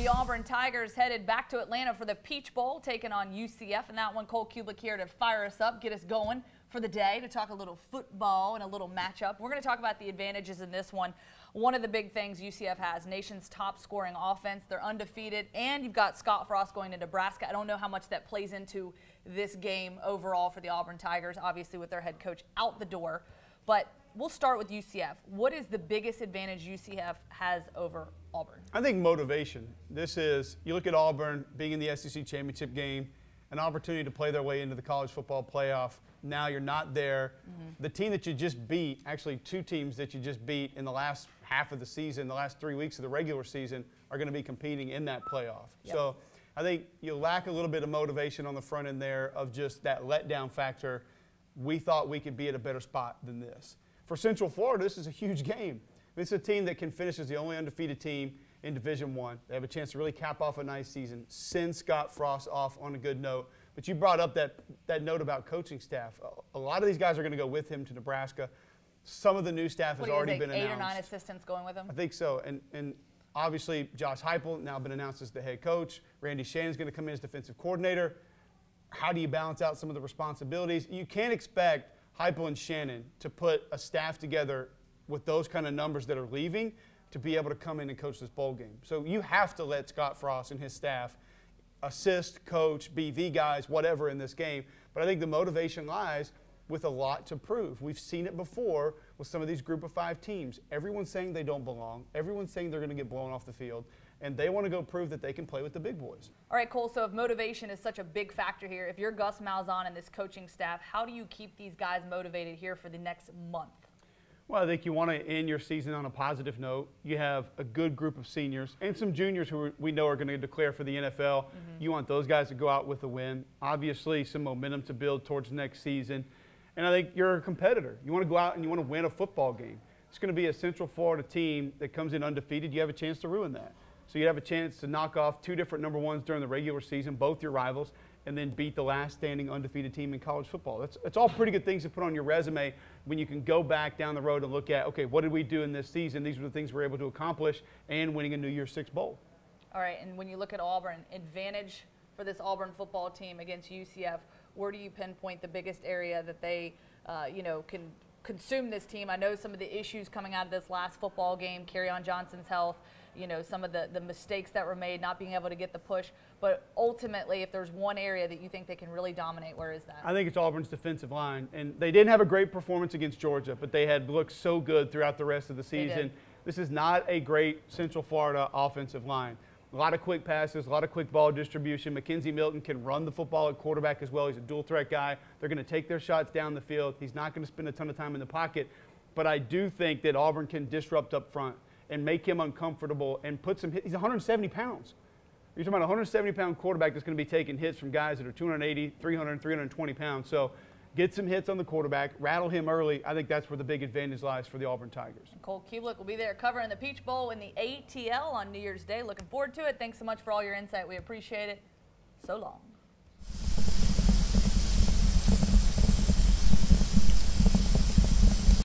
The Auburn Tigers headed back to Atlanta for the Peach Bowl, taking on UCF. And that one, Cole Cubelic here to fire us up, get us going for the day, to talk a little football and a little matchup. We're going to talk about the advantages in this one. One of the big things UCF has, nation's top scoring offense. They're undefeated, and you've got Scott Frost going to Nebraska. I don't know how much that plays into this game overall for the Auburn Tigers, obviously with their head coach out the door. But we'll start with UCF. What is the biggest advantage UCF has over Auburn? I think motivation. This is, you look at Auburn being in the SEC championship game, an opportunity to play their way into the college football playoff. Now you're not there. The team that you just beat, actually two teams that you just beat in the last half of the season, the last 3 weeks of the regular season, are going to be competing in that playoff. Yep. So I think you lack a little bit of motivation on the front end there of just that letdown factor. We thought we could be at a better spot than this. For Central Florida, this is a huge game. This is a team that can finish as the only undefeated team in Division I. They have a chance to really cap off a nice season, send Scott Frost off on a good note. But you brought up that note about coaching staff. A lot of these guys are going to go with him to Nebraska. Some of the new staff has already been announced. 8 or 9 assistants going with him? I think so. And obviously, Josh Heupel now been announced as the head coach. Randy Shannon's going to come in as defensive coordinator. How do you balance out some of the responsibilities? You can't expect Heupel and Shannon to put a staff together with those kind of numbers that are leaving to be able to come in and coach this bowl game. So you have to let Scott Frost and his staff assist, coach, be the guys, whatever in this game. But I think the motivation lies with a lot to prove. We've seen it before with some of these group of 5 teams. Everyone's saying they don't belong. Everyone's saying they're going to get blown off the field. And they want to go prove that they can play with the big boys. All right, Cole, so if motivation is such a big factor here, if you're Gus Malzahn and this coaching staff, how do you keep these guys motivated here for the next month? Well, I think you want to end your season on a positive note. You have a good group of seniors and some juniors who we know are going to declare for the NFL. You want those guys to go out with a win. Obviously, some momentum to build towards next season. And I think you're a competitor. You want to go out and you want to win a football game. It's going to be a Central Florida team that comes in undefeated. You have a chance to ruin that. So you have a chance to knock off 2 different number ones during the regular season, both your rivals, and then beat the last standing undefeated team in college football. It's all pretty good things to put on your resume when you can go back down the road and look at, okay, what did we do in this season? These were the things we were able to accomplish, and winning a New Year's Six bowl. All right, and when you look at Auburn, advantage for this Auburn football team against UCF, where do you pinpoint the biggest area that they, can consume this team? I know some of the issues coming out of this last football game, Kerryon Johnson's health, some of the mistakes that were made, not being able to get the push. But ultimately, if there's one area that you think they can really dominate, where is that? I think it's Auburn's defensive line. And they didn't have a great performance against Georgia, but they had looked so good throughout the rest of the season. This is not a great Central Florida offensive line. A lot of quick passes, a lot of quick ball distribution. McKenzie Milton can run the football at quarterback as well. He's a dual threat guy. They're going to take their shots down the field. He's not going to spend a ton of time in the pocket. But I do think that Auburn can disrupt up front and make him uncomfortable and put some hits. He's 170 pounds. You're talking about a 170-pound quarterback that's going to be taking hits from guys that are 280, 300, 320 pounds. So get some hits on the quarterback, rattle him early. I think that's where the big advantage lies for the Auburn Tigers. Cole Cubelic will be there covering the Peach Bowl in the ATL on New Year's Day. Looking forward to it. Thanks so much for all your insight. We appreciate it. So long.